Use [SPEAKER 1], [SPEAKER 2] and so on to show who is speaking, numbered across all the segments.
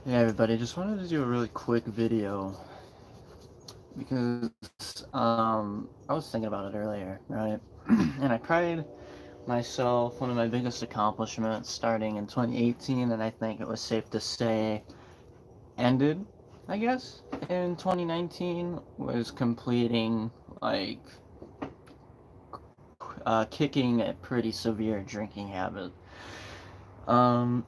[SPEAKER 1] Hey everybody, just wanted to do a really quick video because I was thinking about it earlier, right? And I pride myself, one of my biggest accomplishments starting in 2018, and I think it was safe to say ended, I guess, in 2019, was completing, like, kicking a pretty severe drinking habit. Um,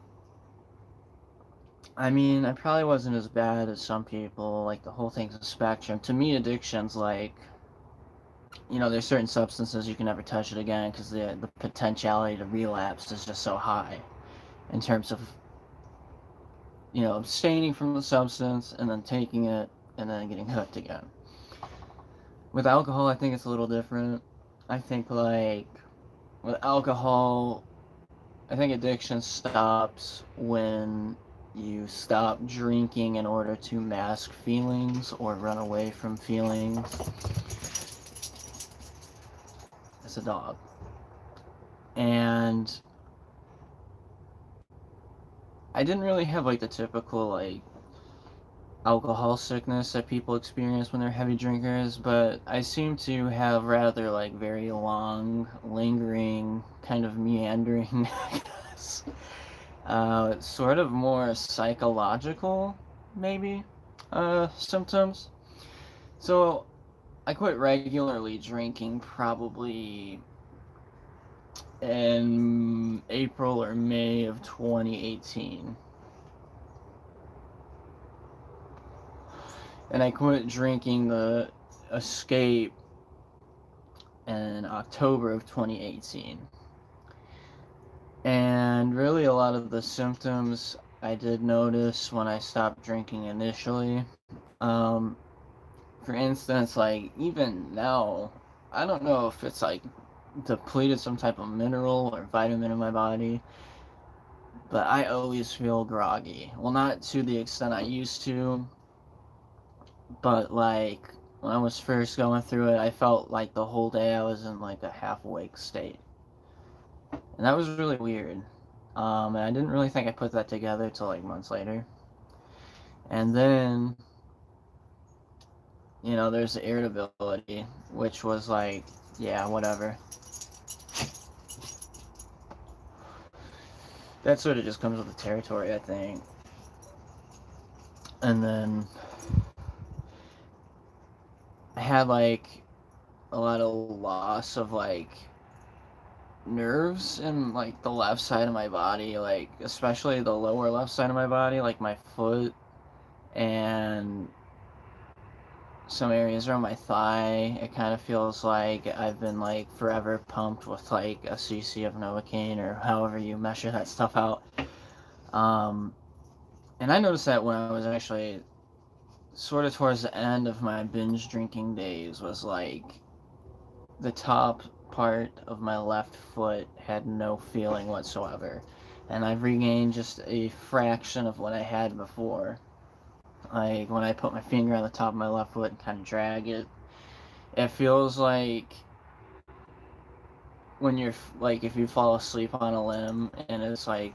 [SPEAKER 1] I mean, I probably wasn't as bad as some people, like, the whole thing's a spectrum. To me, addiction's like, there's certain substances you can never touch it again because the potentiality to relapse is just so high in terms of abstaining from the substance and then taking it and then getting hooked again. With alcohol, I think it's a little different. I think like with alcohol, I think addiction stops when you stop drinking in order to mask feelings or run away from feelings. It's a dog. And I didn't really have like the typical like alcohol sickness that people experience when they're heavy drinkers, but I seem to have rather like very long, lingering, kind of meandering, sort of more psychological, maybe, symptoms. So I quit regularly drinking probably in April or May of 2018. And I quit drinking the Escape in October of 2018. And really, a lot of the symptoms I did notice when I stopped drinking initially. Um, for instance, like even now, I don't know if it's like depleted some type of mineral or vitamin in my body, but I always feel groggy. Well, not to the extent I used to, but like when I was first going through it, I felt like the whole day I was in like a half awake state. And that was really weird. And I didn't really think I put that together till like months later. And then, there's the irritability, which was like, yeah, whatever. That sort of just comes with the territory, I think. And then I had like a lot of loss of like nerves in like the left side of my body, like especially the lower left side of my body, like my foot and some areas around my thigh. It kind of feels like I've been like forever pumped with like a cc of Novocaine or however you measure that stuff out. Um, and I noticed that when I was actually sort of towards the end of my binge drinking days was like the top part of my left foot had no feeling whatsoever. And I've regained just a fraction of what I had before. Like when I put my finger on the top of my left foot and kind of drag it, it feels like when you're like if you fall asleep on a limb and it's like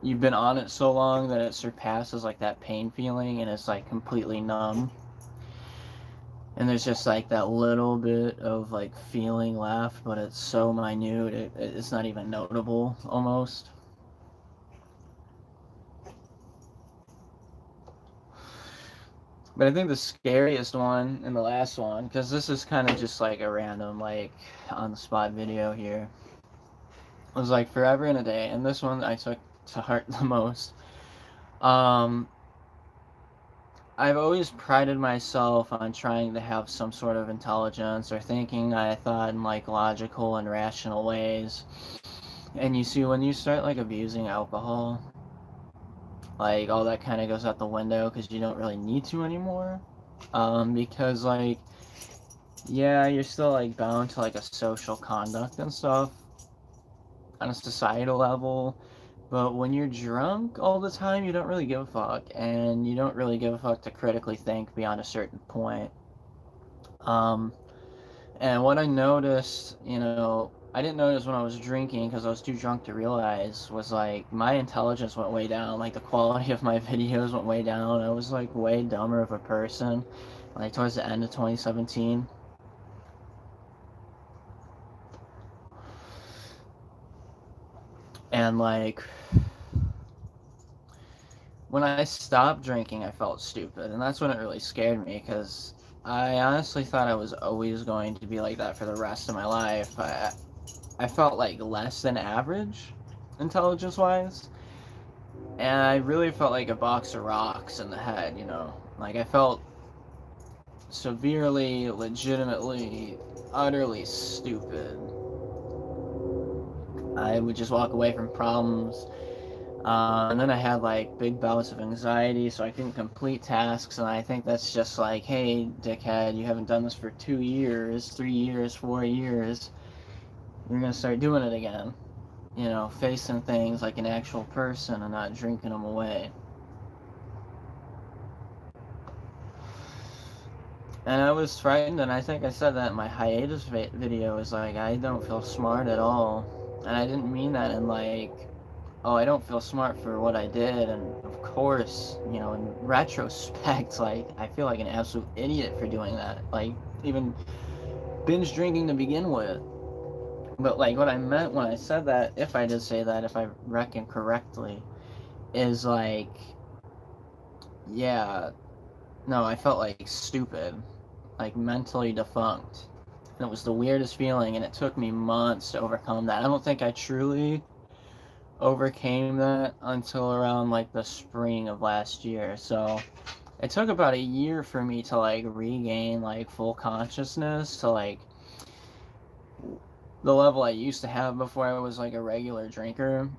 [SPEAKER 1] you've been on it so long that it surpasses like that pain feeling and it's like completely numb, and there's just like that little bit of like feeling left, but it's so minute it's not even notable almost. But I think the scariest one and the last one, because this is kind of just like a random like on the spot video here, was like forever and a day, and this one I took to heart the most. um I've always prided myself on trying to have some sort of intelligence or thinking I thought in like logical and rational ways. And you see, when you start like abusing alcohol, like all that kind of goes out the window because you don't really need to anymore. Because like, yeah, you're still like bound to like a social conduct and stuff on a societal level. But when you're drunk all the time, you don't really give a fuck, and you don't really give a fuck to critically think beyond a certain point. Um, and what I noticed, I didn't notice when I was drinking because I was too drunk to realize was like my intelligence went way down. Like the quality of my videos went way down. I was like way dumber of a person. Like towards the end of 2017. And like when I stopped drinking, I felt stupid, and that's when it really scared me because I honestly thought I was always going to be like that for the rest of my life. I felt like less than average, intelligence-wise, and I really felt like a box of rocks in the head, you know? Like, I felt severely, legitimately, utterly stupid. I would just walk away from problems. And then I had like big bouts of anxiety, so I couldn't complete tasks. And I think that's just like, hey, dickhead, you haven't done this for 2 years, 3 years, 4 years. You're gonna start doing it again. You know, facing things like an actual person and not drinking them away. And I was frightened, and I think I said that in my hiatus video, is like, I don't feel smart at all. And I didn't mean that in like, oh, I don't feel smart for what I did, and of course, you know, in retrospect, like, I feel like an absolute idiot for doing that, like, even binge drinking to begin with. But, like, what I meant when I said that, if I did say that, if I reckon correctly, is, like, yeah, no, I felt, like, stupid, like, mentally defunct, and it was the weirdest feeling, and it took me months to overcome that. I don't think I truly overcame that until around like the spring of last year. So it took about a year for me to like regain like full consciousness to like the level I used to have before I was like a regular drinker.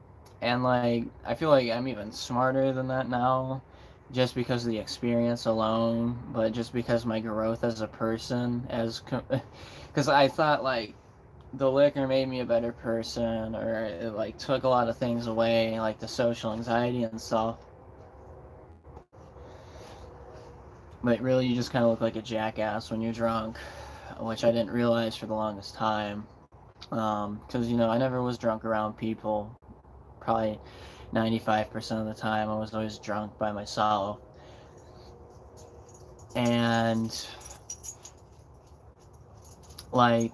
[SPEAKER 1] And like I feel like I'm even smarter than that now just because of the experience alone, but just because my growth as a person as because I thought like the liquor made me a better person, or it like took a lot of things away, like the social anxiety and stuff. But really, you just kind of look like a jackass when you're drunk, which I didn't realize for the longest time. Because, you know, I never was drunk around people. Probably 95% of the time, I was always drunk by myself. And, like,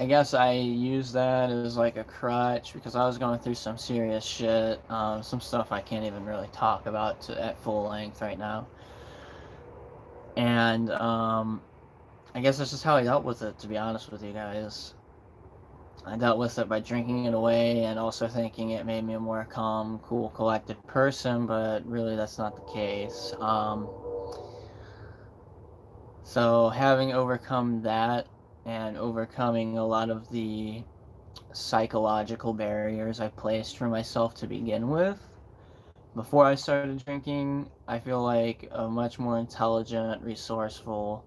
[SPEAKER 1] I guess I used that as like a crutch because I was going through some serious shit, some stuff I can't even really talk about at full length right now. And I guess that's just how I dealt with it, to be honest with you guys. I dealt with it by drinking it away and also thinking it made me a more calm, cool, collected person, but really that's not the case. So having overcome that and overcoming a lot of the psychological barriers I placed for myself to begin with, before I started drinking, I feel like a much more intelligent, resourceful,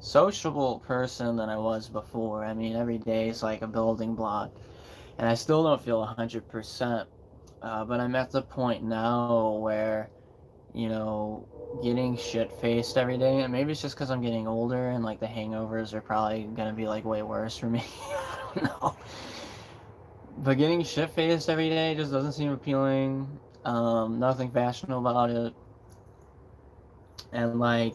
[SPEAKER 1] sociable person than I was before. I mean, every day is like a building block, and I still don't feel 100%, but I'm at the point now where, you know, getting shit-faced every day, and maybe it's just because I'm getting older and like the hangovers are probably gonna be like way worse for me. I don't know. But getting shit-faced every day just doesn't seem appealing. Nothing fashionable about it. And like,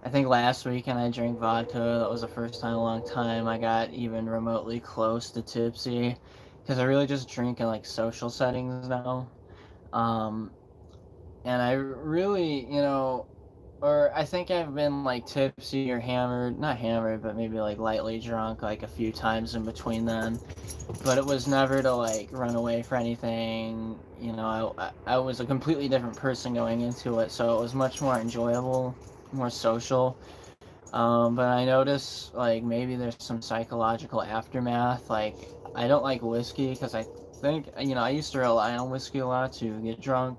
[SPEAKER 1] I think last weekend I drank vodka. That was the first time in a long time I got even remotely close to tipsy. Because I really just drink in like social settings now. And I really, you know, or I think I've been like tipsy or hammered, not hammered, but maybe like lightly drunk like a few times in between then. But it was never to like run away for anything. You know, I was a completely different person going into it, so it was much more enjoyable, more social. But I noticed like maybe there's some psychological aftermath. Like I don't like whiskey because I think, you know, I used to rely on whiskey a lot to get drunk.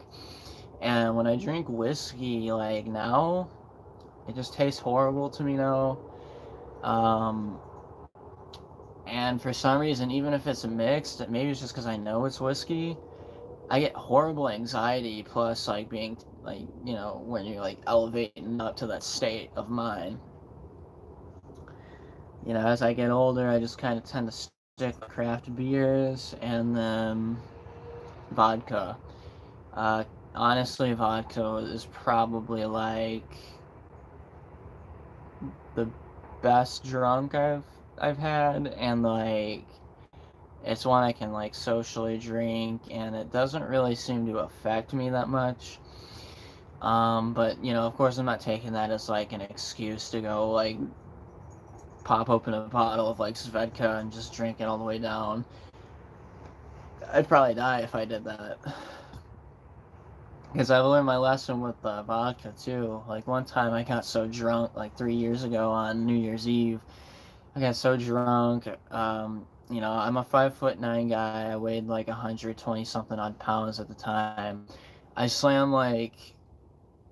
[SPEAKER 1] And when I drink whiskey, like now, it just tastes horrible to me now. Um, and for some reason, even if it's mixed, maybe it's just because I know it's whiskey, I get horrible anxiety plus like being like, you know, when you're like elevating up to that state of mind. You know, as I get older, I just kind of tend to stick with craft beers and then vodka. Uh, Honestly, vodka is probably like the best drunk I've had, and like it's one I can like socially drink, and it doesn't really seem to affect me that much. But you know, of course, I'm not taking that as like an excuse to go like pop open a bottle of like Svedka and just drink it all the way down. I'd probably die if I did that. Because I've learned my lesson with vodka too. Like one time I got so drunk, like 3 years ago on New Year's Eve. I got so drunk. You know, I'm a 5'9" guy. I weighed like 120 something odd pounds at the time. I slammed like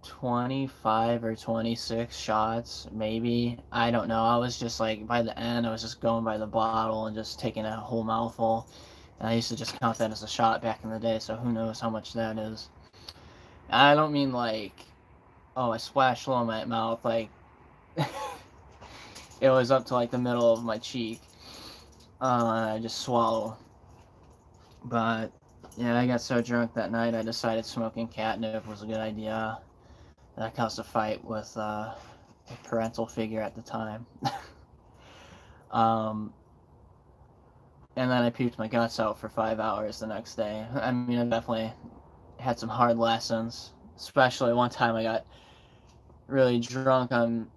[SPEAKER 1] 25 or 26 shots, maybe. I don't know. I was just like, by the end, I was just going by the bottle and just taking a whole mouthful. And I used to just count that as a shot back in the day, so who knows how much that is. I don't mean like, oh, I splashed low in my mouth, like, it was up to like the middle of my cheek. And I just swallow. But, yeah, I got so drunk that night, I decided smoking catnip was a good idea. That caused a fight with a parental figure at the time. um, and then I puked my guts out for 5 hours the next day. I mean, I definitely had some hard lessons. Especially one time I got really drunk on.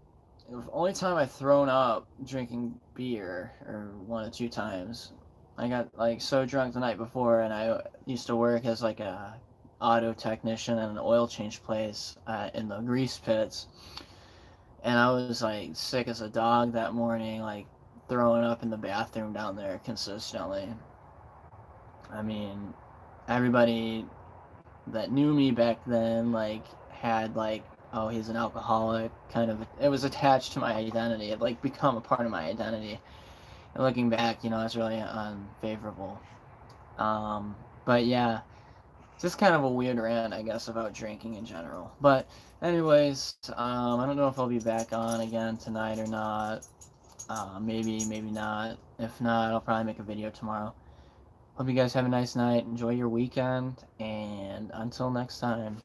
[SPEAKER 1] It was the only time I've thrown up drinking beer, or one or two times. I got like so drunk the night before, and I used to work as like a auto technician at an oil change place in the grease pits, and I was like sick as a dog that morning, like throwing up in the bathroom down there consistently. I mean, everybody that knew me back then like had like, oh, he's an alcoholic, kind of. It was attached to my identity. It like become a part of my identity. And looking back, you know, it's really unfavorable. um but yeah, just kind of a weird rant, I guess, about drinking in general. But anyways, I don't know if I'll be back on again tonight or not. Maybe not. If not, I'll probably make a video tomorrow. Hope you guys have a nice night. Enjoy your weekend, and until next time.